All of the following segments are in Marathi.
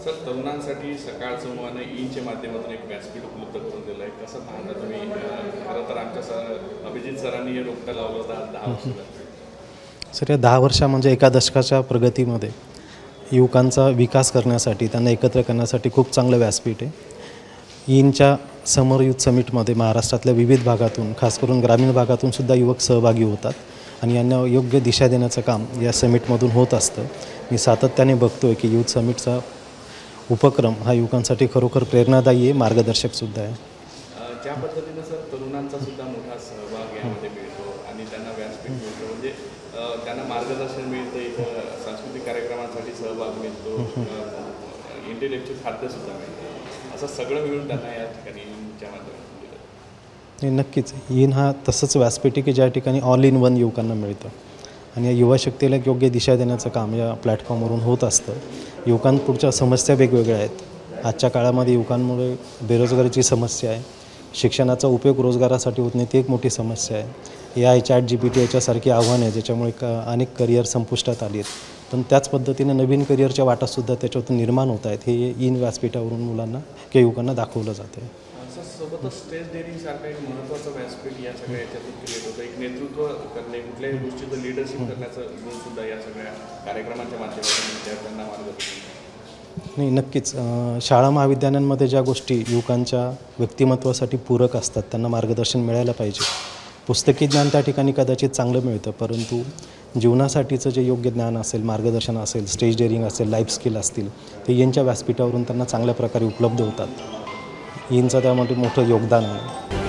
सर, तरुणांसाठी सकाळ संवाद ईनच्या माध्यमातून एक व्यासपीठ उपलब्ध करून दिलं आहे. कसं पाहता तुम्ही? खरं तर आमच्या अभिजित सरांनी हे रोपटं लावलं होतं 10 वर्षाला. सर, या 10 वर्षा म्हणजे एका दशकाच्या प्रगतीमध्ये युवकांचा विकास करण्यासाठी, त्यांना एकत्र करण्यासाठी खूप चांगलं व्यासपीठ आहे. ईनच्या समर युथ समिटमध्ये महाराष्ट्रातल्या विविध भागातून, खास करून ग्रामीण भागातून सुद्धा युवक सहभागी होतात आणि यांना योग्य दिशा देण्याचं काम या समिटमधून होत असतं. मी सातत्याने बघतो आहे की युथ समिटचा उपक्रम हा युवकांसाठी खरोखर प्रेरणादायी आहे, मार्गदर्शकसुद्धा आहे. ज्या पद्धतीनं सर तरुणांचा सुद्धा मोठा सहभाग यामध्ये मिळतो आणि त्यांना व्यासपीठ मिळतं, म्हणजे त्यांना मार्गदर्शन मिळतं, इथं सांस्कृतिक कार्यक्रमांसाठी सहभाग मिळतो, इंटेलेक्च्युअल खाद्यसुद्धा मिळतं, असं सगळं मिळून त्यांना या ठिकाणी ईनच्या माध्यमातून दिलं. नक्कीच ईन हा तसंच व्यासपीठ आहे की ज्या ठिकाणी ऑल इन वन युवकांना मिळतं आणि या युवा शक्तीला योग्य दिशा देण्याचं काम या प्लॅटफॉर्मवरून होत असतं. युवकांपुढच्या समस्या वेगवेगळ्या आहेत. आजच्या काळामध्ये युवकांमुळे बेरोजगारीची समस्या आहे, शिक्षणाचा उपयोग रोजगारासाठी होत नाही, ती एक मोठी समस्या आहे. AI, ChatGPT याच्यासारखी आव्हानं आहे ज्याच्यामुळे अनेक करिअर संपुष्टात आली आहेत. पण त्याच पद्धतीने नवीन करिअरच्या वाटासुद्धा त्याच्यातून निर्माण होत आहेत. हे ईन व्यासपीठावरून मुलांना किंवा युवकांना दाखवलं जातं आहे. सोबतच स्टेज डेअरिंग सारखा एक महत्त्वाचं व्यासपीठ या सगळ्या याच्यातून क्रिएट होतं. एक नेतृत्व करणे, कुठल्याही गोष्टीचं लिडरशिप करण्याचं गुणसुद्धा या सगळ्या कार्यक्रमाच्या माध्यमातून विद्यार्थ्यांना मार्गदर्शन. नाही, नक्कीच शाळा महाविद्यालयांमध्ये ज्या गोष्टी युवकांच्या व्यक्तिमत्वासाठी पूरक असतात त्यांना मार्गदर्शन मिळायला पाहिजे. पुस्तकी ज्ञान त्या ठिकाणी कदाचित चांगलं मिळतं, परंतु जीवनासाठीचं जे योग्य ज्ञान असेल, मार्गदर्शन असेल, स्टेज डेअरिंग असेल, लाईफ स्किल असतील, ते ईनच्या व्यासपीठावरून त्यांना चांगल्या प्रकारे उपलब्ध होतात. ईनचं त्यामध्ये मोठं योगदान आहे.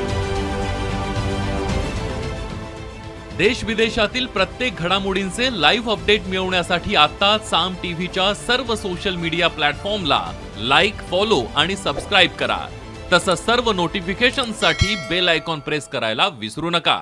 देश विदेशातील प्रत्येक घडामोडींचे लाईव्ह अपडेट मिळवण्यासाठी आता साम टीव्हीच्या सर्व सोशल मीडिया प्लॅटफॉर्मला लाईक, फॉलो आणि सबस्क्राईब करा. तसंच सर्व नोटिफिकेशनसाठी बेल आयकॉन प्रेस करायला विसरू नका.